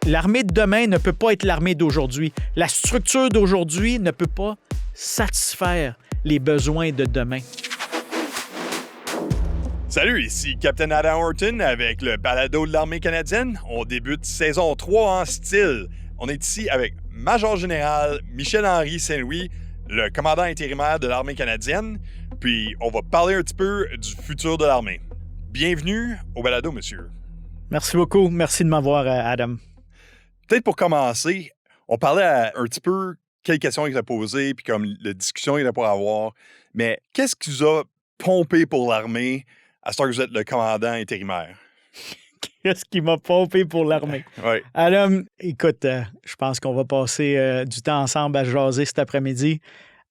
L'armée de demain ne peut pas être l'armée d'aujourd'hui. La structure d'aujourd'hui ne peut pas satisfaire les besoins de demain. Salut, ici Captain Adam Horton avec le balado de l'armée canadienne. On débute saison 3 en style. On est ici avec Major Général Michel-Henri Saint-Louis, le commandant intérimaire de l'armée canadienne. Puis on va parler un petit peu du futur de l'armée. Bienvenue au balado, monsieur. Merci beaucoup. Merci de m'avoir, Adam. Peut-être pour commencer, on parlait un petit peu quelles questions il a posées, puis comme la discussion qu'il a pour avoir. Mais qu'est-ce qui vous a pompé pour l'armée à ce que vous êtes le commandant intérimaire? Qu'est-ce qui m'a pompé pour l'armée? Oui. Adam, écoute, je pense qu'on va passer du temps ensemble à jaser cet après-midi.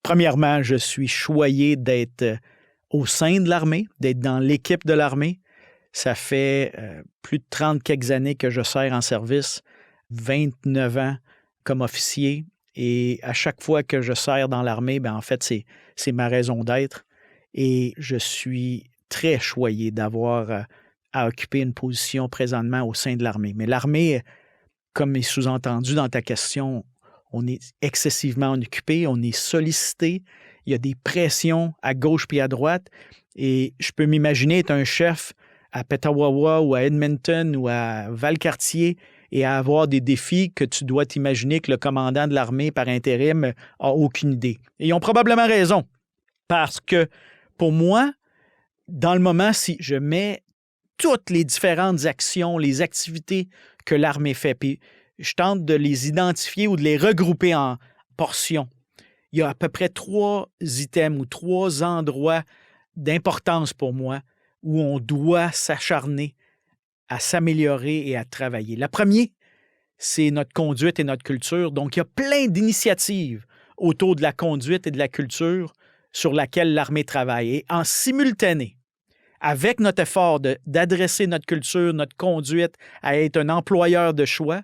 Premièrement, je suis choyé d'être au sein de l'armée, d'être dans l'équipe de l'armée. Ça fait plus de 30 quelques années que je sers en service, 29 ans comme officier. Et à chaque fois que je sers dans l'armée, en fait, c'est ma raison d'être. Et je suis très choyé d'avoir à occuper une position présentement au sein de l'armée. Mais l'armée, comme est sous-entendu dans ta question, on est excessivement occupé, on est sollicité, il y a des pressions à gauche puis à droite. Et je peux m'imaginer être un chef à Petawawa ou à Edmonton ou à Valcartier et à avoir des défis que tu dois t'imaginer que le commandant de l'armée par intérim n'a aucune idée. Et ils ont probablement raison, parce que pour moi, dans le moment, si je mets toutes les différentes actions, les activités que l'armée fait, puis je tente de les identifier ou de les regrouper en portions, il y a à peu près 3 items ou 3 endroits d'importance pour moi où on doit s'acharner à s'améliorer et à travailler. Le premier, c'est notre conduite et notre culture. Donc, il y a plein d'initiatives autour de la conduite et de la culture sur laquelle l'armée travaille. Et en simultané, avec notre effort d'adresser notre culture, notre conduite à être un employeur de choix,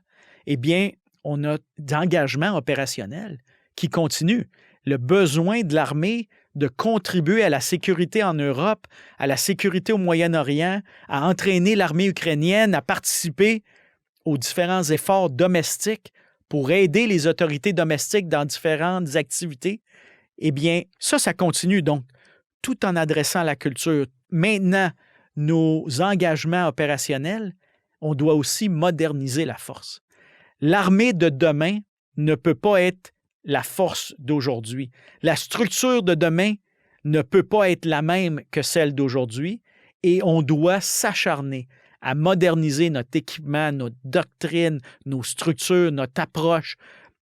eh bien, on a d'engagement opérationnel qui continue. Le besoin de l'armée de contribuer à la sécurité en Europe, à la sécurité au Moyen-Orient, à entraîner l'armée ukrainienne, à participer aux différents efforts domestiques pour aider les autorités domestiques dans différentes activités, eh bien, ça continue. Donc, tout en adressant la culture. Maintenant, nos engagements opérationnels, on doit aussi moderniser la force. L'armée de demain ne peut pas être la force d'aujourd'hui. La structure de demain ne peut pas être la même que celle d'aujourd'hui et on doit s'acharner à moderniser notre équipement, notre doctrine, nos structures, notre approche,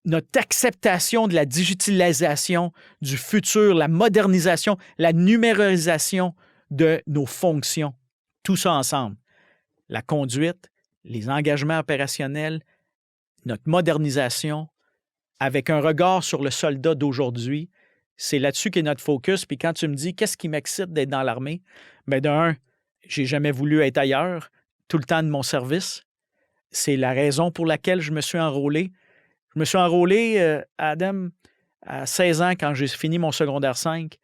notre acceptation de la digitalisation du futur, la modernisation, la numérisation de nos fonctions. Tout ça ensemble. La conduite, les engagements opérationnels, notre modernisation, avec un regard sur le soldat d'aujourd'hui, c'est là-dessus qu'est notre focus. Puis quand tu me dis qu'est-ce qui m'excite d'être dans l'armée, bien d'un, j'ai jamais voulu être ailleurs tout le temps de mon service. C'est la raison pour laquelle je me suis enrôlé. Je me suis enrôlé, Adam, à 16 ans quand j'ai fini mon secondaire 5.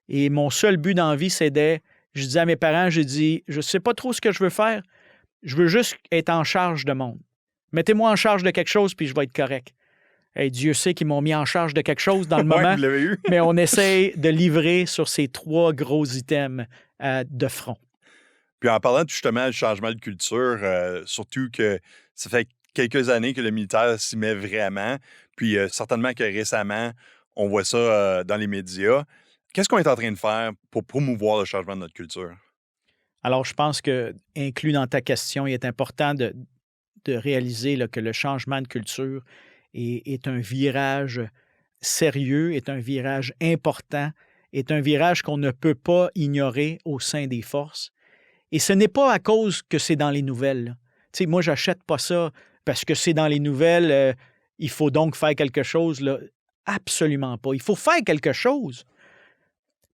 Et mon seul but dans la vie, c'était, je disais à mes parents, j'ai dit, je ne sais pas trop ce que je veux faire, je veux juste être en charge de monde. Mettez-moi en charge de quelque chose, puis je vais être correct. Hey, Dieu sait qu'ils m'ont mis en charge de quelque chose dans le moment, vous l'avez eu. mais on essaie de livrer sur ces 3 gros items de front. Puis en parlant justement du changement de culture, surtout que ça fait quelques années que le militaire s'y met vraiment, puis certainement que récemment, on voit ça dans les médias. Qu'est-ce qu'on est en train de faire pour promouvoir le changement de notre culture? Alors, je pense que, inclus dans ta question, il est important de réaliser là, que le changement de culture est un virage sérieux, est un virage important, est un virage qu'on ne peut pas ignorer au sein des forces. Et ce n'est pas à cause que c'est dans les nouvelles. Tu sais, moi, je n'achète pas ça parce que c'est dans les nouvelles, il faut donc faire quelque chose. Là. Absolument pas. Il faut faire quelque chose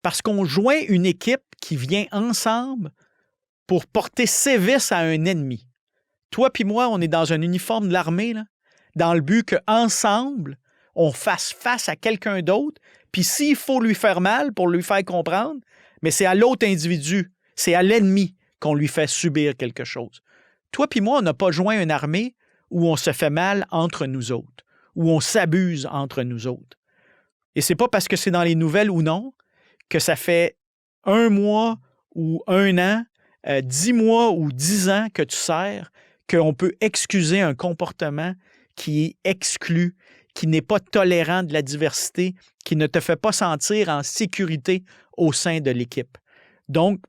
parce qu'on joint une équipe qui vient ensemble pour porter sévice à un ennemi. Toi puis moi, on est dans un uniforme de l'armée, là, dans le but qu'ensemble, on fasse face à quelqu'un d'autre, puis s'il faut lui faire mal pour lui faire comprendre, mais c'est à l'autre individu, c'est à l'ennemi qu'on lui fait subir quelque chose. Toi puis moi, on n'a pas joint une armée où on se fait mal entre nous autres, où on s'abuse entre nous autres. Et c'est pas parce que c'est dans les nouvelles ou non que ça fait 1 mois ou 1 an, 10 mois ou 10 ans que tu sers, qu'on peut excuser un comportement qui est exclu, qui n'est pas tolérant de la diversité, qui ne te fait pas sentir en sécurité au sein de l'équipe. Donc,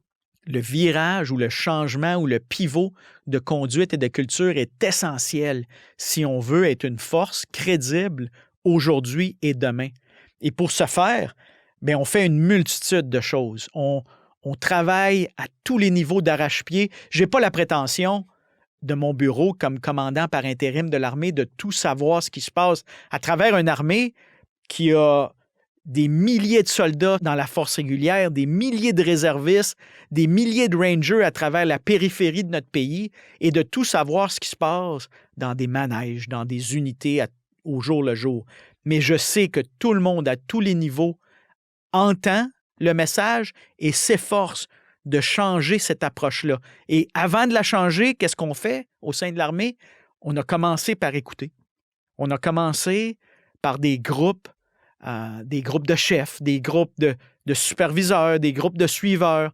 le virage ou le changement ou le pivot de conduite et de culture est essentiel si on veut être une force crédible aujourd'hui et demain. Et pour ce faire, bien, on fait une multitude de choses. On travaille à tous les niveaux d'arrache-pied. Je n'ai pas la prétention de mon bureau comme commandant par intérim de l'armée de tout savoir ce qui se passe à travers une armée qui a des milliers de soldats dans la force régulière, des milliers de réservistes, des milliers de rangers à travers la périphérie de notre pays et de tout savoir ce qui se passe dans des manèges, dans des unités au jour le jour. Mais je sais que tout le monde à tous les niveaux entend le message et s'efforce de changer cette approche-là. Et avant de la changer, qu'est-ce qu'on fait au sein de l'armée? On a commencé par écouter. On a commencé par des groupes de chefs, des groupes de superviseurs, des groupes de suiveurs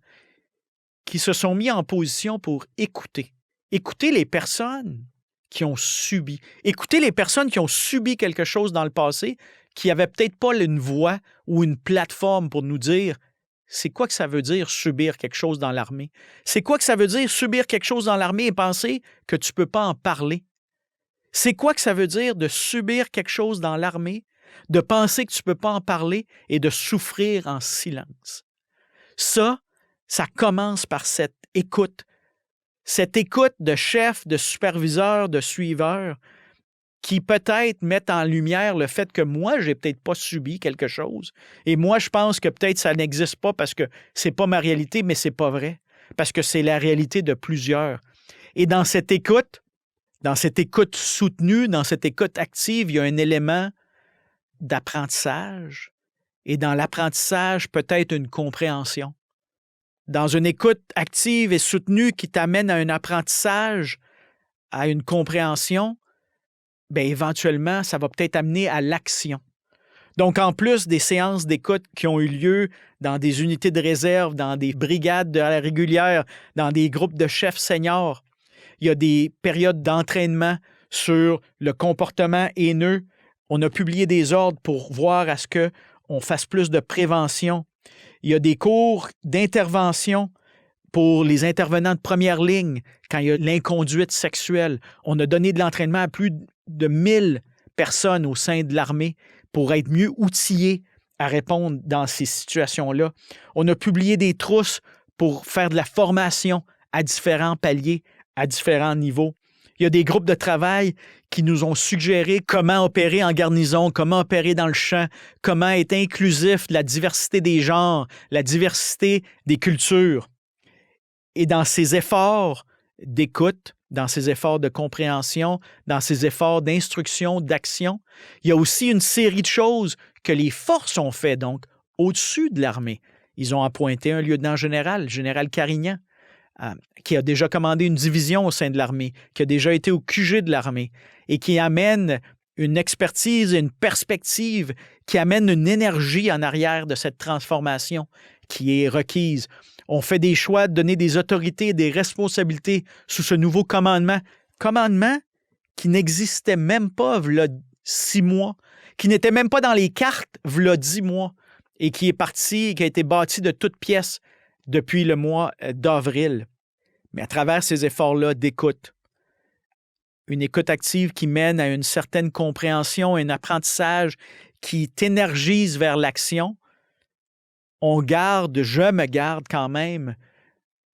qui se sont mis en position pour écouter. Écouter les personnes qui ont subi. Écouter les personnes qui ont subi quelque chose dans le passé, qui n'avaient peut-être pas une voix ou une plateforme pour nous dire c'est quoi que ça veut dire subir quelque chose dans l'armée. C'est quoi que ça veut dire subir quelque chose dans l'armée et penser que tu ne peux pas en parler. C'est quoi que ça veut dire de subir quelque chose dans l'armée, de penser que tu ne peux pas en parler et de souffrir en silence. Ça commence par cette écoute de chef, de superviseur, de suiveur, qui peut-être mettent en lumière le fait que moi, je n'ai peut-être pas subi quelque chose. Et moi, je pense que peut-être ça n'existe pas parce que ce n'est pas ma réalité, mais ce n'est pas vrai. Parce que c'est la réalité de plusieurs. Et dans cette écoute soutenue, dans cette écoute active, il y a un élément d'apprentissage. Et dans l'apprentissage, peut-être une compréhension. Dans une écoute active et soutenue qui t'amène à un apprentissage, à une compréhension, bien, éventuellement, ça va peut-être amener à l'action. Donc, en plus des séances d'écoute qui ont eu lieu dans des unités de réserve, dans des brigades de la régulière, dans des groupes de chefs seniors, il y a des périodes d'entraînement sur le comportement haineux. On a publié des ordres pour voir à ce qu'on fasse plus de prévention. Il y a des cours d'intervention pour les intervenants de première ligne quand il y a l'inconduite sexuelle. On a donné de l'entraînement à plus de 1000 personnes au sein de l'armée pour être mieux outillés à répondre dans ces situations-là. On a publié des trousses pour faire de la formation à différents paliers, à différents niveaux. Il y a des groupes de travail qui nous ont suggéré comment opérer en garnison, comment opérer dans le champ, comment être inclusif de la diversité des genres, la diversité des cultures. Et dans ces efforts d'écoute, dans ces efforts de compréhension, dans ces efforts d'instruction, d'action, il y a aussi une série de choses que les forces ont fait, donc, au-dessus de l'armée. Ils ont appointé un lieutenant-général, le général Carignan, qui a déjà commandé une division au sein de l'armée, qui a déjà été au QG de l'armée et qui amène une expertise et une perspective, qui amène une énergie en arrière de cette transformation qui est requise. On fait des choix de donner des autorités et des responsabilités sous ce nouveau commandement. Commandement qui n'existait même pas v'là 6 mois, qui n'était même pas dans les cartes v'là 10 mois et qui est parti, qui a été bâti de toutes pièces depuis le mois d'avril. Mais à travers ces efforts-là d'écoute, une écoute active qui mène à une certaine compréhension, un apprentissage qui t'énergise vers l'action, je me garde quand même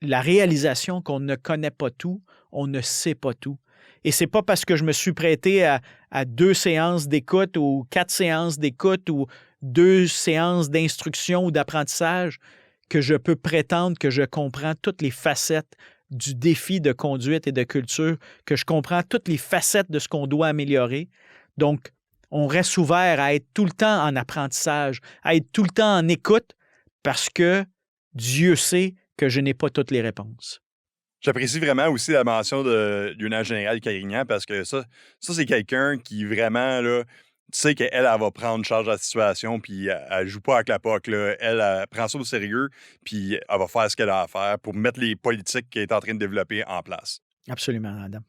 la réalisation qu'on ne connaît pas tout, on ne sait pas tout. Et c'est pas parce que je me suis prêté à 2 séances d'écoute ou 4 séances d'écoute ou 2 séances d'instruction ou d'apprentissage que je peux prétendre que je comprends toutes les facettes du défi de conduite et de culture, que je comprends toutes les facettes de ce qu'on doit améliorer. Donc, on reste ouvert à être tout le temps en apprentissage, à être tout le temps en écoute, parce que Dieu sait que je n'ai pas toutes les réponses. J'apprécie vraiment aussi la mention de lieutenant général Carignan parce que ça c'est quelqu'un qui vraiment, là, tu sais qu'elle, elle va prendre charge de la situation, puis elle joue pas avec la POC, là. Elle prend ça au sérieux, puis elle va faire ce qu'elle a à faire pour mettre les politiques qu'elle est en train de développer en place. Absolument, Adam.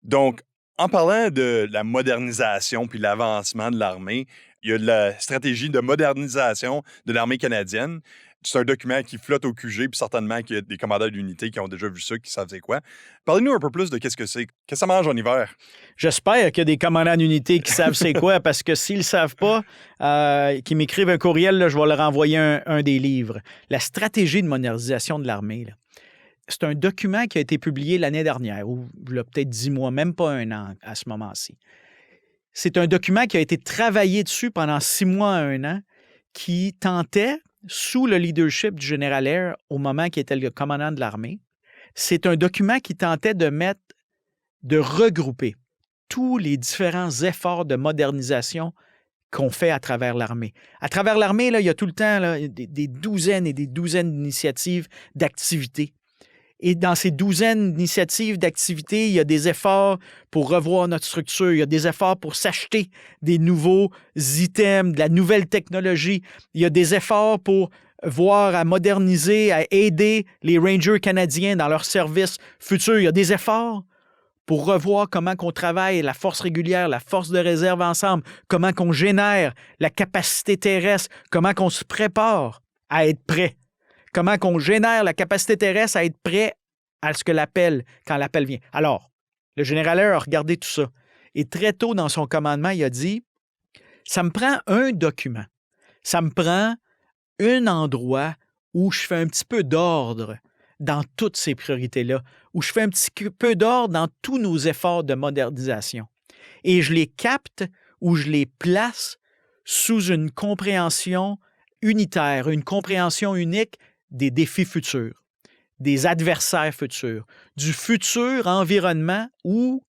Donc, en parlant de la modernisation puis l'avancement de l'armée, il y a de la stratégie de modernisation de l'armée canadienne. C'est un document qui flotte au QG, puis certainement qu'il y a des commandants d'unités qui ont déjà vu ça, qui savent c'est quoi. Parlez-nous un peu plus de qu'est-ce que c'est. Qu'est-ce que ça mange en hiver? J'espère qu'il y a des commandants d'unités qui savent c'est quoi, parce que s'ils ne savent pas, qu'ils m'écrivent un courriel, là, je vais leur envoyer un des livres. La stratégie de modernisation de l'armée, là. C'est un document qui a été publié l'année dernière, ou il y a peut-être 10 mois, même pas un an à ce moment-ci. C'est un document qui a été travaillé dessus pendant 6 mois à 1 an, qui tentait, sous le leadership du général Eyre, au moment qui était le commandant de l'armée, c'est un document qui tentait de regrouper tous les différents efforts de modernisation qu'on fait à travers l'armée. À travers l'armée, là, il y a tout le temps là, des douzaines et des douzaines d'initiatives, d'activités. Et dans ces douzaines d'initiatives, d'activités, il y a des efforts pour revoir notre structure, il y a des efforts pour s'acheter des nouveaux items, de la nouvelle technologie, il y a des efforts pour voir à moderniser, à aider les Rangers canadiens dans leur service futur. Il y a des efforts pour revoir comment on travaille la force régulière, la force de réserve ensemble, comment on génère la capacité terrestre, comment on se prépare à être prêt. Comment qu'on génère la capacité terrestre à être prêt à ce que l'appel, quand l'appel vient. Alors, le général Eyre a regardé tout ça. Et très tôt dans son commandement, il a dit, ça me prend un document, ça me prend un endroit où je fais un petit peu d'ordre dans toutes ces priorités-là, où je fais un petit peu d'ordre dans tous nos efforts de modernisation. Et je les capte ou je les place sous une compréhension unitaire, une compréhension unique des défis futurs, des adversaires futurs, du futur environnement où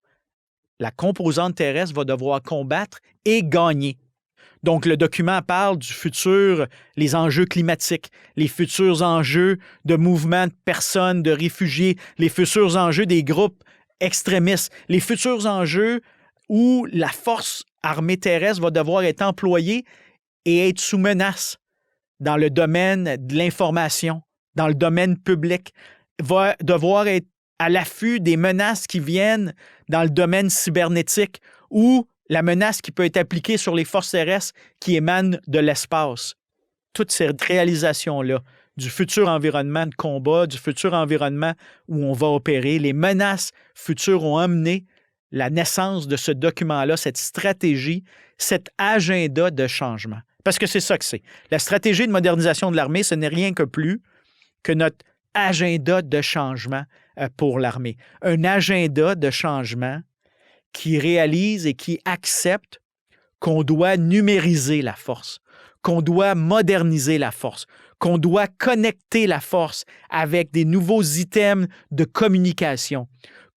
la composante terrestre va devoir combattre et gagner. Donc, le document parle du futur, les enjeux climatiques, les futurs enjeux de mouvements de personnes, de réfugiés, les futurs enjeux des groupes extrémistes, les futurs enjeux où la force armée terrestre va devoir être employée et être sous menace dans le domaine de l'information, dans le domaine public, va devoir être à l'affût des menaces qui viennent dans le domaine cybernétique ou la menace qui peut être appliquée sur les forces terrestres qui émanent de l'espace. Toutes ces réalisations-là du futur environnement de combat, du futur environnement où on va opérer, les menaces futures ont amené la naissance de ce document-là, cette stratégie, cet agenda de changement. Parce que c'est ça que c'est. La stratégie de modernisation de l'armée, ce n'est rien que plus que notre agenda de changement pour l'armée. Un agenda de changement qui réalise et qui accepte qu'on doit numériser la force, qu'on doit moderniser la force, qu'on doit connecter la force avec des nouveaux items de communication,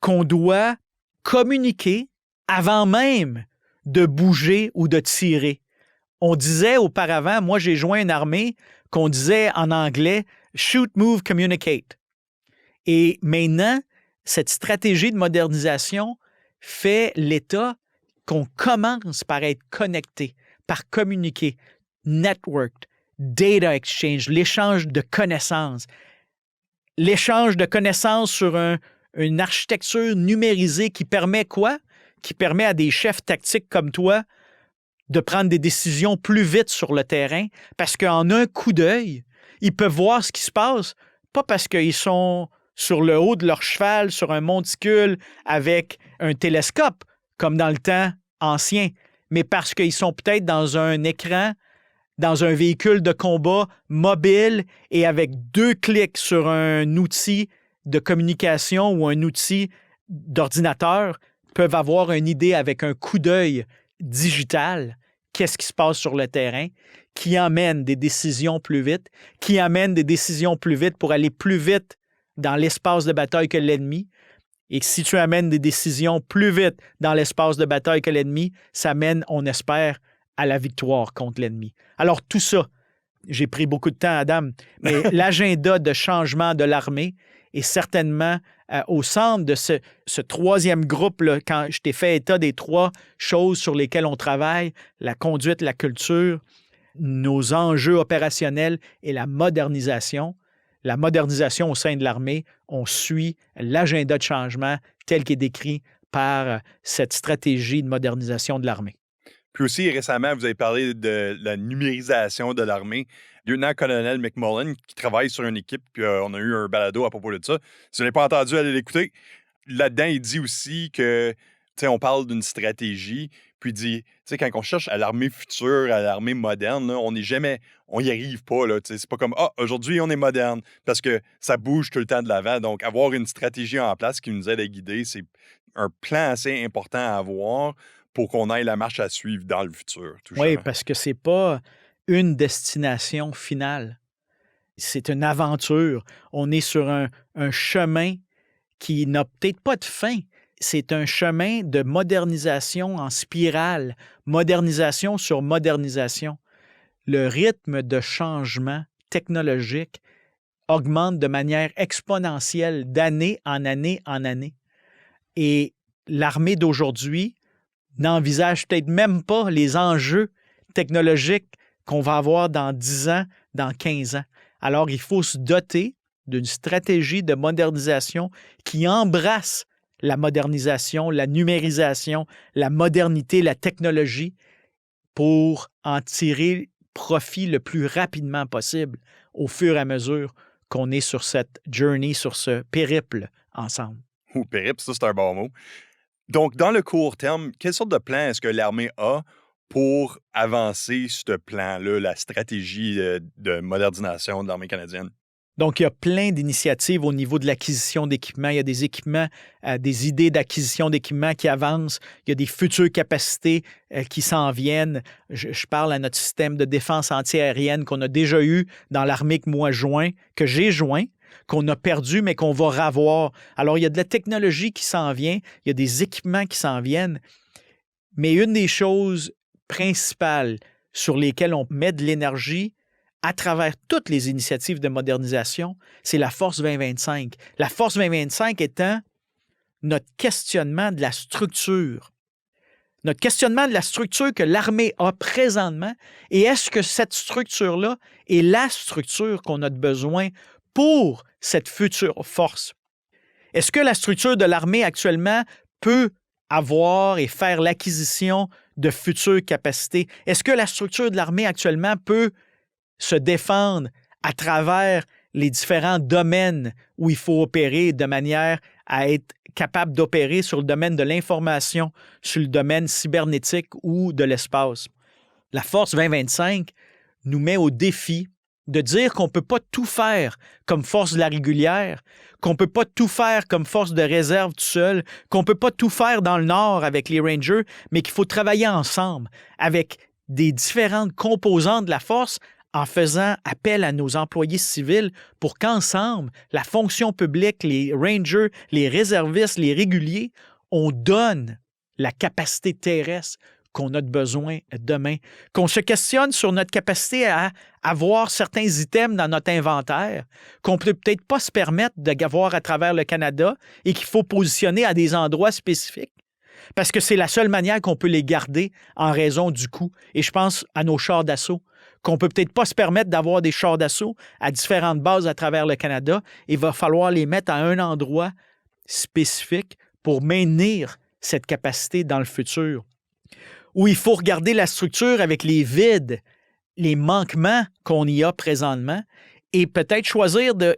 qu'on doit communiquer avant même de bouger ou de tirer. On disait auparavant, moi j'ai joint une armée qu'on disait en anglais « shoot, move, communicate ». Et maintenant, cette stratégie de modernisation fait l'état qu'on commence par être connecté, par communiquer, networked, data exchange, l'échange de connaissances. L'échange de connaissances sur une architecture numérisée qui permet quoi? Qui permet à des chefs tactiques comme toi de prendre des décisions plus vite sur le terrain parce qu'en un coup d'œil, ils peuvent voir ce qui se passe, pas parce qu'ils sont sur le haut de leur cheval, sur un monticule avec un télescope, comme dans le temps ancien, mais parce qu'ils sont peut-être dans un écran, dans un véhicule de combat mobile et avec 2 clics sur un outil de communication ou un outil d'ordinateur, peuvent avoir une idée avec un coup d'œil digital, qu'est-ce qui se passe sur le terrain, qui amène des décisions plus vite, pour aller plus vite dans l'espace de bataille que l'ennemi. Et si tu amènes des décisions plus vite dans l'espace de bataille que l'ennemi, ça mène, on espère, à la victoire contre l'ennemi. Alors tout ça, j'ai pris beaucoup de temps, Adam, mais l'agenda de changement de l'armée est certainement au centre de ce troisième groupe-là, quand je t'ai fait état des 3 choses sur lesquelles on travaille, la conduite, la culture, nos enjeux opérationnels et la modernisation. La modernisation au sein de l'armée, on suit l'agenda de changement tel qu'il est décrit par cette stratégie de modernisation de l'armée. Puis aussi, récemment, vous avez parlé de la numérisation de l'armée. Lieutenant-colonel McMullen, qui travaille sur une équipe, puis on a eu un balado à propos de ça. Si vous n'avez pas entendu, allez l'écouter. Là-dedans, il dit aussi que, tu sais, on parle d'une stratégie, puis il dit, tu sais, quand on cherche à l'armée future, à l'armée moderne, là, on n'y arrive pas, là. Tu sais, c'est pas comme, aujourd'hui, on est moderne, parce que ça bouge tout le temps de l'avant. Donc, avoir une stratégie en place qui nous aide à guider, c'est un plan assez important à avoir pour qu'on ait la marche à suivre dans le futur. Oui, parce que c'est pas une destination finale. C'est une aventure. On est sur un chemin qui n'a peut-être pas de fin. C'est un chemin de modernisation en spirale, modernisation sur modernisation. Le rythme de changement technologique augmente de manière exponentielle d'année en année en année. Et l'armée d'aujourd'hui n'envisage peut-être même pas les enjeux technologiques qu'on va avoir dans 10 ans, dans 15 ans. Alors, il faut se doter d'une stratégie de modernisation qui embrasse la modernisation, la numérisation, la modernité, la technologie pour en tirer profit le plus rapidement possible au fur et à mesure qu'on est sur cette journey, sur ce périple ensemble. Ou périple, ça c'est un bon mot. Donc, dans le court terme, quelle sorte de plan est-ce que l'armée a pour avancer ce plan-là, la stratégie de modernisation de l'armée canadienne? Donc, il y a plein d'initiatives au niveau de l'acquisition d'équipements. Il y a des équipements, des idées d'acquisition d'équipements qui avancent. Il y a des futures capacités qui s'en viennent. Je parle à notre système de défense antiaérienne qu'on a déjà eu dans l'armée que j'ai joint, qu'on a perdu, mais qu'on va revoir. Alors, il y a de la technologie qui s'en vient. Il y a des équipements qui s'en viennent. Mais une des choses principales sur lesquelles on met de l'énergie, à travers toutes les initiatives de modernisation, c'est la Force 2025. La Force 2025 étant notre questionnement de la structure. Notre questionnement de la structure que l'armée a présentement, et est-ce que cette structure-là est la structure qu'on a besoin pour cette future force? Est-ce que la structure de l'armée actuellement peut avoir et faire l'acquisition de futures capacités? Est-ce que la structure de l'armée actuellement peut se défendre à travers les différents domaines où il faut opérer de manière à être capable d'opérer sur le domaine de l'information, sur le domaine cybernétique ou de l'espace? La Force 2025 nous met au défi de dire qu'on ne peut pas tout faire comme force de la régulière, qu'on ne peut pas tout faire comme force de réserve tout seul, qu'on ne peut pas tout faire dans le Nord avec les Rangers, mais qu'il faut travailler ensemble avec des différentes composantes de la force en faisant appel à nos employés civils pour qu'ensemble, la fonction publique, les Rangers, les réservistes, les réguliers, on donne la capacité terrestre qu'on a besoin demain, qu'on se questionne sur notre capacité à avoir certains items dans notre inventaire qu'on ne peut peut-être pas se permettre d'avoir à travers le Canada et qu'il faut positionner à des endroits spécifiques parce que c'est la seule manière qu'on peut les garder en raison du coût. Et je pense à nos chars d'assaut, qu'on ne peut peut-être pas se permettre d'avoir des chars d'assaut à différentes bases à travers le Canada. Il va falloir les mettre à un endroit spécifique pour maintenir cette capacité dans le futur. Où il faut regarder la structure avec les vides, les manquements qu'on y a présentement et peut-être choisir de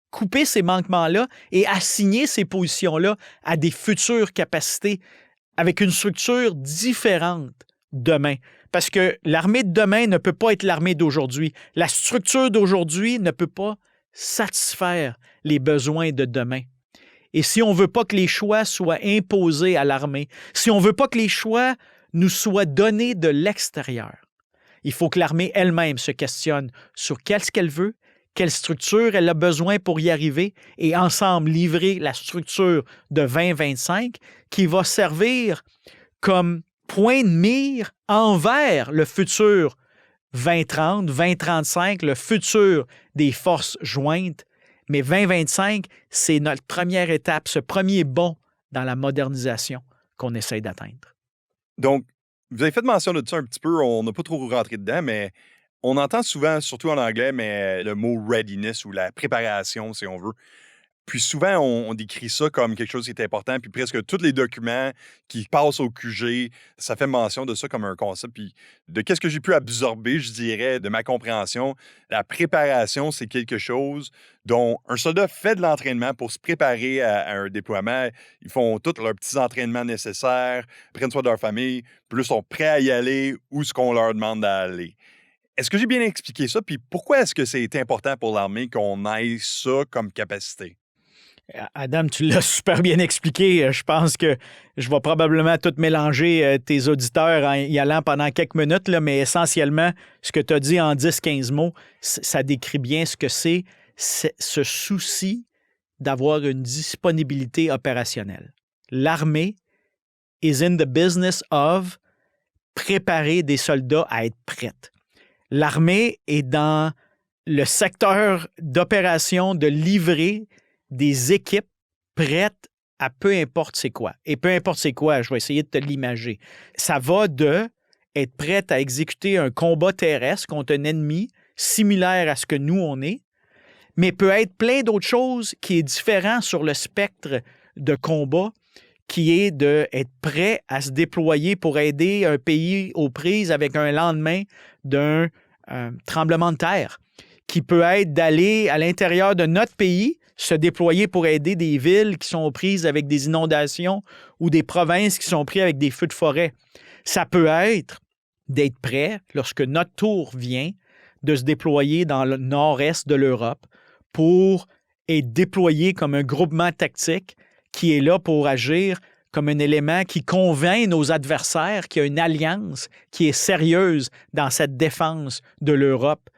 couper ces manquements-là et assigner ces positions-là à des futures capacités avec une structure différente demain. Parce que l'armée de demain ne peut pas être l'armée d'aujourd'hui. La structure d'aujourd'hui ne peut pas satisfaire les besoins de demain. Et si on ne veut pas que les choix soient imposés à l'armée, si on ne veut pas que les choix nous soient donnés de l'extérieur, il faut que l'armée elle-même se questionne sur qu'est-ce qu'elle veut, quelle structure elle a besoin pour y arriver et ensemble livrer la structure de 2025 qui va servir comme point de mire envers le futur 2030, 2035, le futur des forces jointes, Mais 2025, c'est notre première étape, ce premier bond dans la modernisation qu'on essaie d'atteindre. Donc, vous avez fait mention de ça un petit peu, on n'a pas trop rentré dedans, mais on entend souvent, surtout en anglais, mais le mot readiness ou la préparation, si on veut. Puis souvent, on décrit ça comme quelque chose qui est important, puis presque tous les documents qui passent au QG, ça fait mention de ça comme un concept. Puis de qu'est-ce que j'ai pu absorber, je dirais, de ma compréhension, la préparation, c'est quelque chose dont un soldat fait de l'entraînement pour se préparer à un déploiement. Ils font tous leurs petits entraînements nécessaires, prennent soin de leur famille, puis là, sont prêts à y aller où ce qu'on leur demande d'aller. Est-ce que j'ai bien expliqué ça? Puis pourquoi est-ce que c'est important pour l'armée qu'on ait ça comme capacité? Adam, tu l'as super bien expliqué. Je pense que je vais probablement tout mélanger tes auditeurs en y allant pendant quelques minutes, là, mais essentiellement, ce que tu as dit en 10-15 mots, ça décrit bien ce que c'est ce souci d'avoir une disponibilité opérationnelle. L'armée is in the business of préparer des soldats à être prêtes. L'armée est dans le secteur d'opération de livrer des équipes prêtes à peu importe c'est quoi. Et peu importe c'est quoi, je vais essayer de te l'imager. Ça va de être prête à exécuter un combat terrestre contre un ennemi similaire à ce que nous, on est, mais peut être plein d'autres choses qui est différent sur le spectre de combat, qui est d'être prêt à se déployer pour aider un pays aux prises avec un lendemain d'un tremblement de terre, qui peut être d'aller à l'intérieur de notre pays, se déployer pour aider des villes qui sont aux prises avec des inondations ou des provinces qui sont prises avec des feux de forêt. Ça peut être d'être prêt, lorsque notre tour vient, de se déployer dans le nord-est de l'Europe pour être déployé comme un groupement tactique qui est là pour agir comme un élément qui convainc nos adversaires qu'il y a une alliance qui est sérieuse dans cette défense de l'Europe.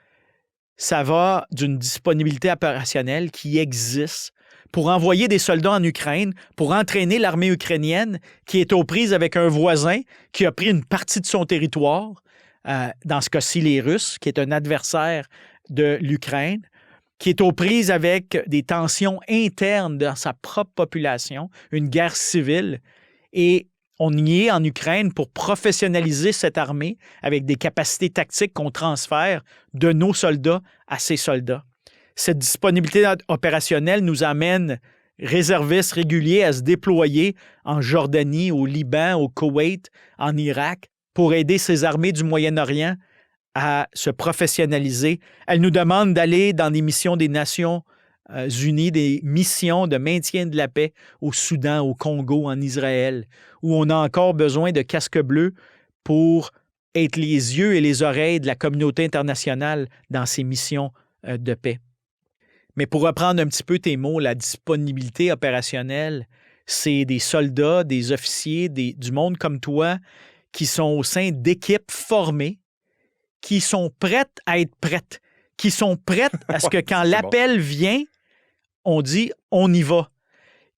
Ça va d'une disponibilité opérationnelle qui existe pour envoyer des soldats en Ukraine, pour entraîner l'armée ukrainienne qui est aux prises avec un voisin qui a pris une partie de son territoire, dans ce cas-ci les Russes, qui est un adversaire de l'Ukraine, qui est aux prises avec des tensions internes dans sa propre population, une guerre civile. Et on y est en Ukraine pour professionnaliser cette armée avec des capacités tactiques qu'on transfère de nos soldats à ces soldats. Cette disponibilité opérationnelle nous amène réservistes réguliers à se déployer en Jordanie, au Liban, au Koweït, en Irak, pour aider ces armées du Moyen-Orient à se professionnaliser. Elle nous demande d'aller dans des missions des Nations Unies, des missions de maintien de la paix au Soudan, au Congo, en Israël, où on a encore besoin de casques bleus pour être les yeux et les oreilles de la communauté internationale dans ces missions de paix. Mais pour reprendre un petit peu tes mots, la disponibilité opérationnelle, c'est des soldats, des officiers, du monde comme toi qui sont au sein d'équipes formées, qui sont prêtes à être prêtes, qui sont prêtes à ce que quand l'appel vient, on dit « on y va »,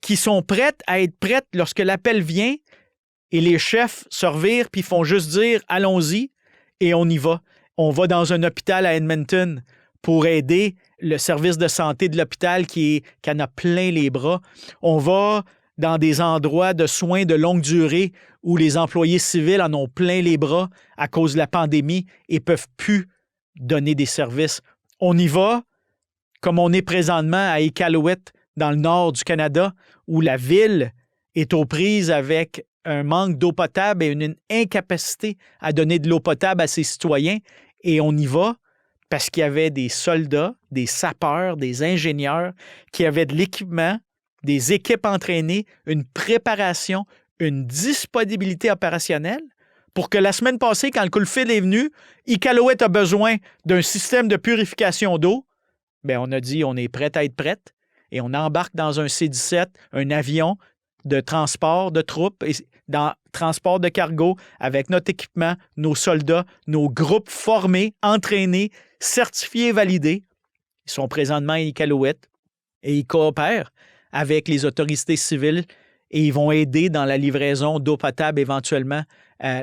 qui sont prêtes à être prêtes lorsque l'appel vient et les chefs se revirent puis font juste dire « allons-y » et on y va. On va dans un hôpital à Edmonton pour aider le service de santé de l'hôpital qui en a plein les bras. On va dans des endroits de soins de longue durée où les employés civils en ont plein les bras à cause de la pandémie et ne peuvent plus donner des services. On y va comme on est présentement à Iqaluit, dans le nord du Canada, où la ville est aux prises avec un manque d'eau potable et une incapacité à donner de l'eau potable à ses citoyens. Et on y va parce qu'il y avait des soldats, des sapeurs, des ingénieurs qui avaient de l'équipement, des équipes entraînées, une préparation, une disponibilité opérationnelle pour que la semaine passée, quand le coup de fil est venu, Iqaluit a besoin d'un système de purification d'eau. Bien, on a dit on est prêt à être prête et on embarque dans un C-17, un avion de transport de troupes, et dans transport de cargo avec notre équipement, nos soldats, nos groupes formés, entraînés, certifiés, validés. Ils sont présentement à Iqaluit et ils coopèrent avec les autorités civiles et ils vont aider dans la livraison d'eau potable éventuellement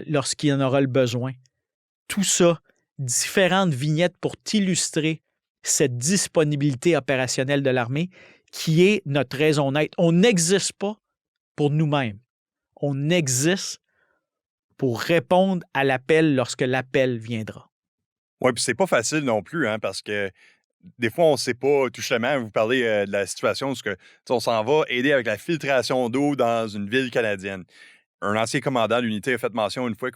lorsqu'il y en aura le besoin. Tout ça, différentes vignettes pour t'illustrer cette disponibilité opérationnelle de l'armée qui est notre raison d'être. On n'existe pas pour nous-mêmes. On existe pour répondre à l'appel lorsque l'appel viendra. Oui, puis c'est pas facile non plus, hein, parce que des fois, on ne sait pas, tout simplement, vous parlez de la situation où on s'en va aider avec la filtration d'eau dans une ville canadienne. Un ancien commandant d'unité a fait mention une fois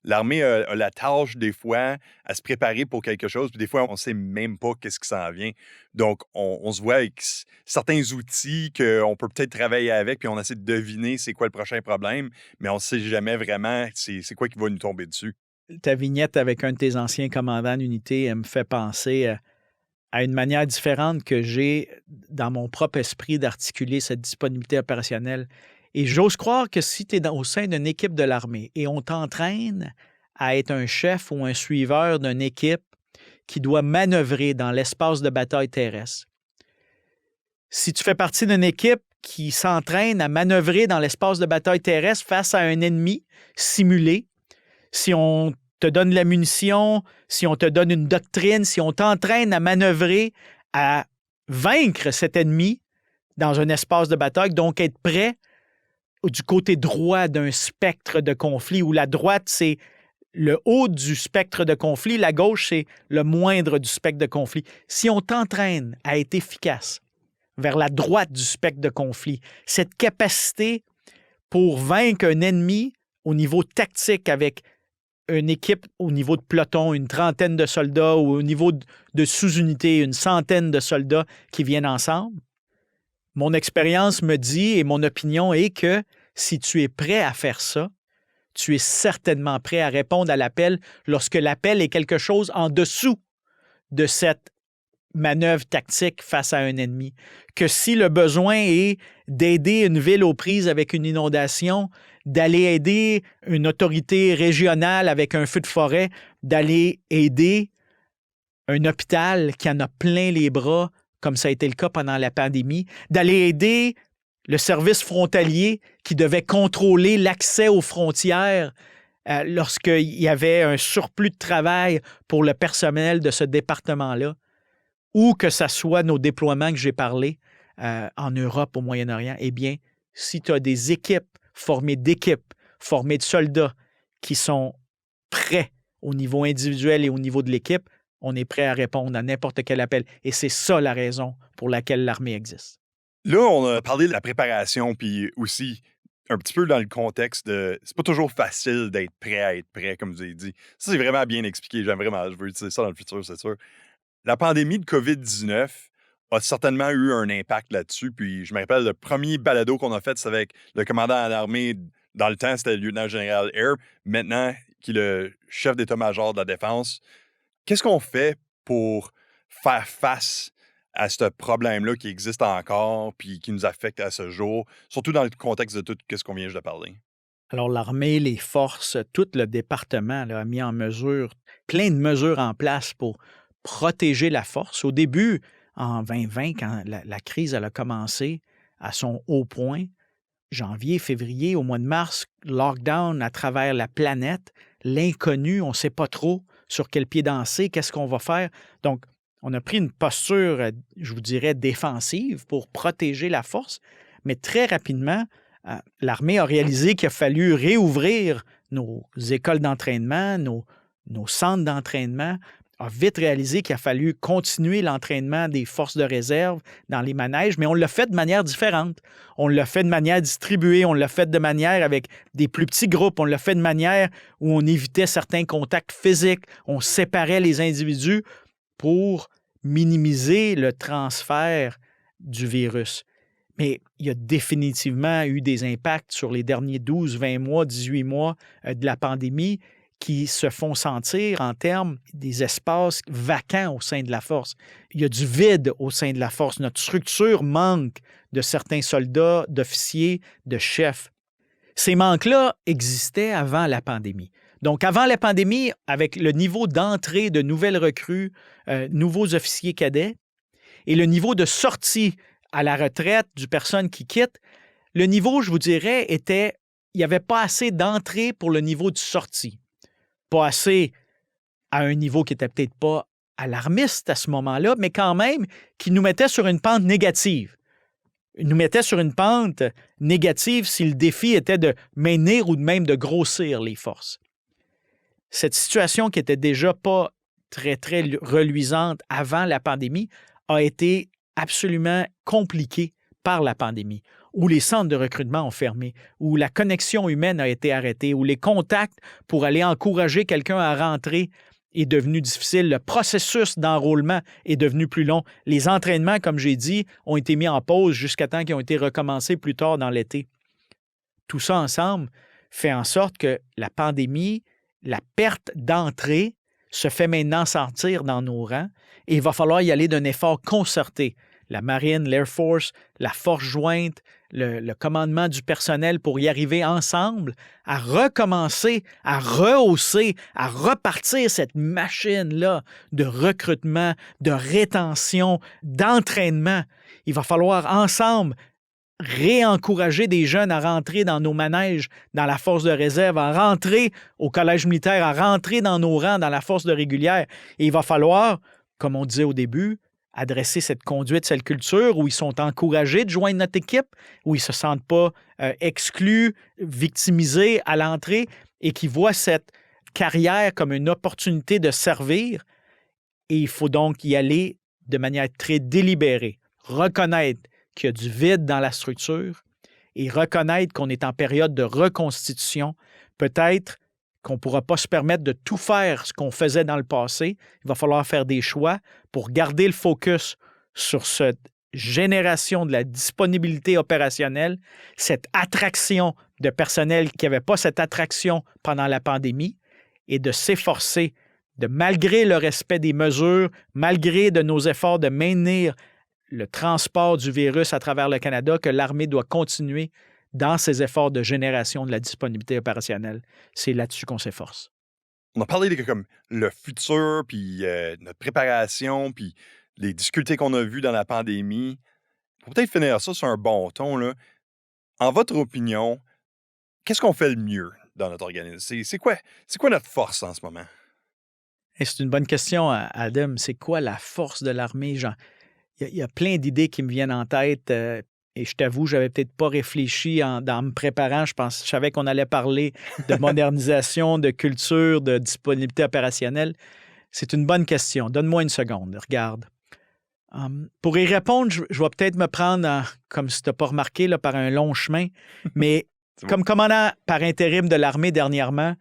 l'armée a la tâche, des fois, à se préparer pour quelque chose, puis des fois, on ne sait même pas qu'est-ce qui s'en vient. Donc, on se voit avec certains outils qu'on peut peut-être travailler avec, puis on essaie de deviner c'est quoi le prochain problème, mais on ne sait jamais vraiment c'est quoi qui va nous tomber dessus. Ta vignette avec un de tes anciens commandants d'unité, elle me fait penser à une manière différente que j'ai dans mon propre esprit d'articuler cette disponibilité opérationnelle. Et j'ose croire que si tu es au sein d'une équipe de l'armée et on t'entraîne à être un chef ou un suiveur d'une équipe qui doit manœuvrer dans l'espace de bataille terrestre, si tu fais partie d'une équipe qui s'entraîne à manœuvrer dans l'espace de bataille terrestre face à un ennemi simulé, si on te donne la munition, si on te donne une doctrine, si on t'entraîne à manœuvrer, à vaincre cet ennemi dans un espace de bataille, donc être prêt du côté droit d'un spectre de conflit, où la droite, c'est le haut du spectre de conflit, la gauche, c'est le moindre du spectre de conflit. Si on t'entraîne à être efficace vers la droite du spectre de conflit, cette capacité pour vaincre un ennemi au niveau tactique avec une équipe au niveau de peloton, une trentaine de soldats, ou au niveau de sous-unité, une centaine de soldats qui viennent ensemble, mon expérience me dit et mon opinion est que si tu es prêt à faire ça, tu es certainement prêt à répondre à l'appel lorsque l'appel est quelque chose en dessous de cette manœuvre tactique face à un ennemi. Que si le besoin est d'aider une ville aux prises avec une inondation, d'aller aider une autorité régionale avec un feu de forêt, d'aller aider un hôpital qui en a plein les bras, comme ça a été le cas pendant la pandémie, d'aller aider le service frontalier qui devait contrôler l'accès aux frontières lorsqu'il y avait un surplus de travail pour le personnel de ce département-là, ou que ce soit nos déploiements que j'ai parlé en Europe, au Moyen-Orient, eh bien, si tu as des équipes formées de soldats qui sont prêts au niveau individuel et au niveau de l'équipe, on est prêt à répondre à n'importe quel appel. Et c'est ça la raison pour laquelle l'armée existe. Là, on a parlé de la préparation, puis aussi un petit peu dans le contexte de... C'est pas toujours facile d'être prêt à être prêt, comme vous avez dit. Ça, c'est vraiment bien expliqué. Je veux utiliser ça dans le futur, c'est sûr. La pandémie de COVID-19 a certainement eu un impact là-dessus. Puis je me rappelle, le premier balado qu'on a fait, c'est avec le commandant de l'armée. Dans le temps, c'était le lieutenant-général Air. Maintenant, qui est le chef d'état-major de la Défense. Qu'est-ce qu'on fait pour faire face à ce problème-là qui existe encore puis qui nous affecte à ce jour, surtout dans le contexte de tout ce qu'on vient juste de parler? Alors, l'armée, les forces, tout le département là, a mis en mesure, plein de mesures en place pour protéger la force. Au début, en 2020, quand la crise elle a commencé à son haut point, janvier, février, au mois de mars, lockdown à travers la planète, l'inconnu, on ne sait pas trop sur quel pied danser, qu'est-ce qu'on va faire. Donc, on a pris une posture, je vous dirais, défensive pour protéger la force, mais très rapidement, l'armée a réalisé qu'il a fallu réouvrir nos écoles d'entraînement, nos centres d'entraînement, a vite réalisé qu'il a fallu continuer l'entraînement des forces de réserve dans les manèges, mais on l'a fait de manière différente. On l'a fait de manière distribuée, on l'a fait de manière avec des plus petits groupes, on l'a fait de manière où on évitait certains contacts physiques, on séparait les individus pour minimiser le transfert du virus. Mais il y a définitivement eu des impacts sur les derniers 12, 20 mois, 18 mois de la pandémie qui se font sentir en termes des espaces vacants au sein de la force. Il y a du vide au sein de la force. Notre structure manque de certains soldats, d'officiers, de chefs. Ces manques-là existaient avant la pandémie. Donc, avant la pandémie, avec le niveau d'entrée de nouvelles recrues, nouveaux officiers cadets, et le niveau de sortie à la retraite du personne qui quitte, le niveau, je vous dirais, il n'y avait pas assez d'entrée pour le niveau de sortie. Pas assez à un niveau qui n'était peut-être pas alarmiste à ce moment-là, mais quand même qui nous mettait sur une pente négative. Il nous mettait sur une pente négative si le défi était de maintenir ou même de grossir les forces. Cette situation qui était déjà pas très, très reluisante avant la pandémie a été absolument compliquée par la pandémie, où les centres de recrutement ont fermé, où la connexion humaine a été arrêtée, où les contacts pour aller encourager quelqu'un à rentrer est devenu difficile. Le processus d'enrôlement est devenu plus long. Les entraînements, comme j'ai dit, ont été mis en pause jusqu'à temps qu'ils ont été recommencés plus tard dans l'été. Tout ça ensemble fait en sorte que la pandémie, la perte d'entrée se fait maintenant sentir dans nos rangs et il va falloir y aller d'un effort concerté. La Marine, l'Air Force, la Force jointe, le commandement du personnel pour y arriver ensemble à recommencer, à rehausser, à repartir cette machine-là de recrutement, de rétention, d'entraînement. Il va falloir ensemble réencourager des jeunes à rentrer dans nos manèges, dans la force de réserve, à rentrer au collège militaire, à rentrer dans nos rangs, dans la force de régulière. Et il va falloir, comme on disait au début, adresser cette conduite, cette culture où ils sont encouragés de joindre notre équipe, où ils ne se sentent pas exclus, victimisés à l'entrée et qui voient cette carrière comme une opportunité de servir. Et il faut donc y aller de manière très délibérée, reconnaître qu'il y a du vide dans la structure et reconnaître qu'on est en période de reconstitution. Peut-être qu'on ne pourra pas se permettre de tout faire ce qu'on faisait dans le passé. Il va falloir faire des choix pour garder le focus sur cette génération de la disponibilité opérationnelle, cette attraction de personnel qui n'avait pas cette attraction pendant la pandémie et de s'efforcer de, malgré le respect des mesures, malgré de nos efforts de maintenir le transport du virus à travers le Canada, que l'armée doit continuer dans ses efforts de génération de la disponibilité opérationnelle. C'est là-dessus qu'on s'efforce. On a parlé de comme, le futur, puis notre préparation, puis les difficultés qu'on a vues dans la pandémie. Pour peut-être finir ça sur un bon ton, là, en votre opinion, qu'est-ce qu'on fait le mieux dans notre organisme? C'est quoi notre force en ce moment? Et c'est une bonne question, Adam. C'est quoi la force de l'armée? Il y a plein d'idées qui me viennent en tête. Et je t'avoue, je n'avais peut-être pas réfléchi dans me préparant. Je savais qu'on allait parler de modernisation, de culture, de disponibilité opérationnelle. C'est une bonne question. Donne-moi une seconde. Regarde. Pour y répondre, je vais peut-être me prendre, comme si tu n'as pas remarqué, là, par un long chemin. Mais comme commandant par intérim de l'armée dernièrement,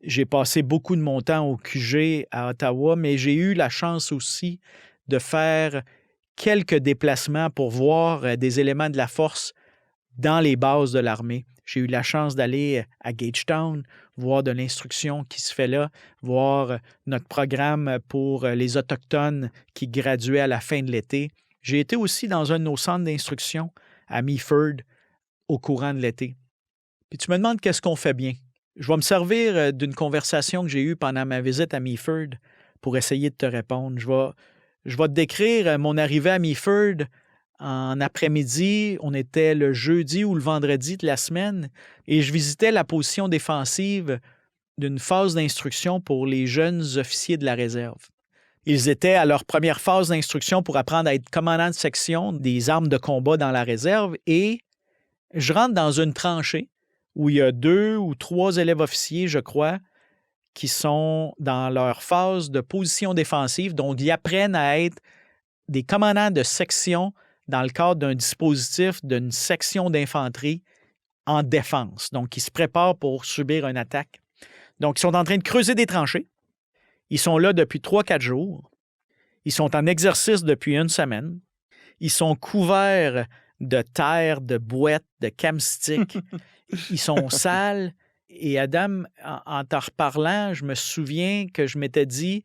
j'ai passé beaucoup de mon temps au QG à Ottawa, mais j'ai eu la chance aussi de faire quelques déplacements pour voir des éléments de la force dans les bases de l'armée. J'ai eu la chance d'aller à Gagetown, voir de l'instruction qui se fait là, voir notre programme pour les Autochtones qui graduaient à la fin de l'été. J'ai été aussi dans un de nos centres d'instruction à Meaford au courant de l'été. Puis tu me demandes qu'est-ce qu'on fait bien. Je vais me servir d'une conversation que j'ai eue pendant ma visite à Meaford pour essayer de te répondre. Je vais te décrire mon arrivée à Meaford en après-midi. On était le jeudi ou le vendredi de la semaine et je visitais la position défensive d'une phase d'instruction pour les jeunes officiers de la réserve. Ils étaient à leur première phase d'instruction pour apprendre à être commandant de section des armes de combat dans la réserve et je rentre dans une tranchée où il y a 2 ou 3 élèves officiers, je crois, qui sont dans leur phase de position défensive, donc ils apprennent à être des commandants de section dans le cadre d'un dispositif d'une section d'infanterie en défense. Donc, ils se préparent pour subir une attaque. Donc, ils sont en train de creuser des tranchées. Ils sont là depuis 3-4 jours. Ils sont en exercice depuis 1 semaine. Ils sont couverts de terre, de boîtes, de camstick. Ils sont sales. Et Adam, en t'en reparlant, je me souviens que je m'étais dit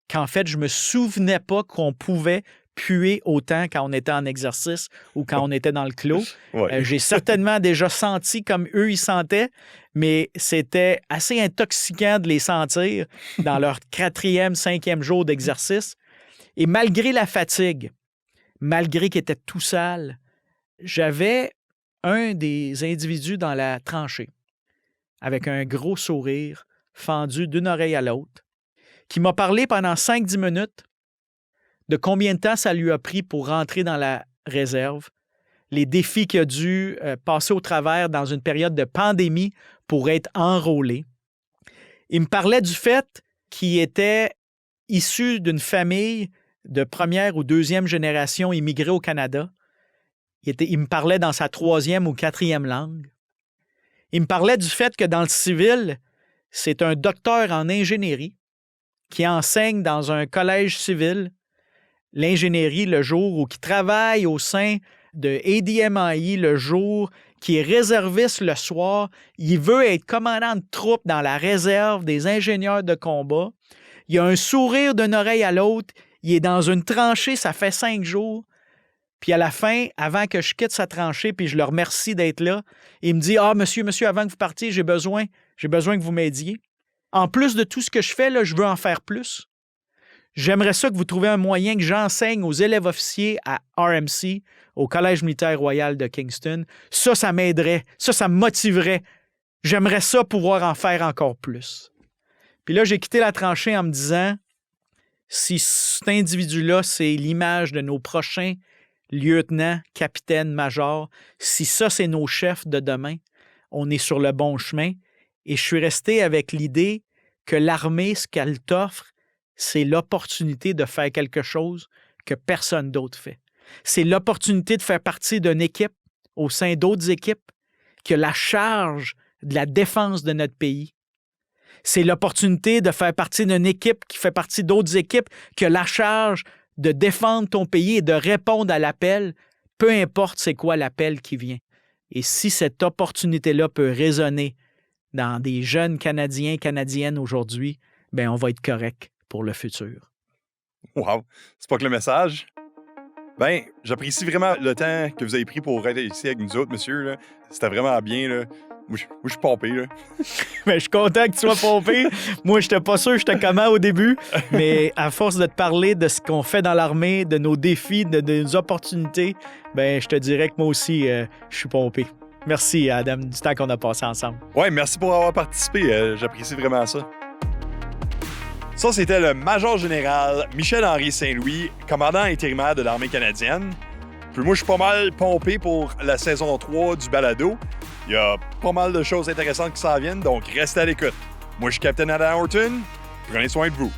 qu'en fait, je ne me souvenais pas qu'on pouvait puer autant quand on était en exercice ou quand on était dans le clos. Ouais. J'ai certainement déjà senti comme eux, ils sentaient, mais c'était assez intoxiquant de les sentir dans leur 4e, 5e jour d'exercice. Et malgré la fatigue, malgré qu'ils étaient tout sales, j'avais un des individus dans la tranchée avec un gros sourire fendu d'une oreille à l'autre, qui m'a parlé pendant 5-10 minutes de combien de temps ça lui a pris pour rentrer dans la réserve, les défis qu'il a dû passer au travers dans une période de pandémie pour être enrôlé. Il me parlait du fait qu'il était issu d'une famille de première ou deuxième génération immigrée au Canada. Il me parlait dans sa 3e ou 4e langue. Il me parlait du fait que dans le civil, c'est un docteur en ingénierie qui enseigne dans un collège civil l'ingénierie le jour ou qui travaille au sein de ADMI le jour, qui est réserviste le soir. Il veut être commandant de troupe dans la réserve des ingénieurs de combat. Il a un sourire d'une oreille à l'autre. Il est dans une tranchée, ça fait 5 jours. Puis à la fin, avant que je quitte sa tranchée, puis je le remercie d'être là, il me dit « Ah, monsieur, avant que vous partiez, j'ai besoin que vous m'aidiez. En plus de tout ce que je fais, là, je veux en faire plus. J'aimerais ça que vous trouviez un moyen que j'enseigne aux élèves officiers à RMC, au Collège militaire royal de Kingston. Ça m'aiderait. Ça me motiverait. J'aimerais ça pouvoir en faire encore plus. » Puis là, j'ai quitté la tranchée en me disant « Si cet individu-là, c'est l'image de nos prochains lieutenants, capitaines, majors, si ça, c'est nos chefs de demain, on est sur le bon chemin. » Et je suis resté avec l'idée que l'armée, ce qu'elle t'offre, c'est l'opportunité de faire quelque chose que personne d'autre fait. C'est l'opportunité de faire partie d'une équipe au sein d'autres équipes qui a la charge de la défense de notre pays. C'est l'opportunité de faire partie d'une équipe qui fait partie d'autres équipes qui a la charge de défendre ton pays et de répondre à l'appel, peu importe c'est quoi l'appel qui vient. Et si cette opportunité-là peut résonner dans des jeunes Canadiens, Canadiennes aujourd'hui, bien, on va être correct pour le futur. Wow! C'est pas que le message? Ben, j'apprécie vraiment le temps que vous avez pris pour être ici avec nous autres, monsieur. Là. C'était vraiment bien. Là. Moi, je suis pompé. Là. Ben, je suis content que tu sois pompé. Moi, j'étais pas sûr j'étais comment au début, mais à force de te parler de ce qu'on fait dans l'armée, de nos défis, de nos opportunités, ben, je te dirais que moi aussi, je suis pompé. Merci, Adam, du temps qu'on a passé ensemble. Ouais, merci pour avoir participé. J'apprécie vraiment ça. Ça, c'était le major général Michel-Henri Saint-Louis, commandant intérimaire de l'armée canadienne. Puis moi, je suis pas mal pompé pour la saison 3 du balado. Il y a pas mal de choses intéressantes qui s'en viennent, donc restez à l'écoute. Moi, je suis Capitaine Adam Horton. Prenez soin de vous.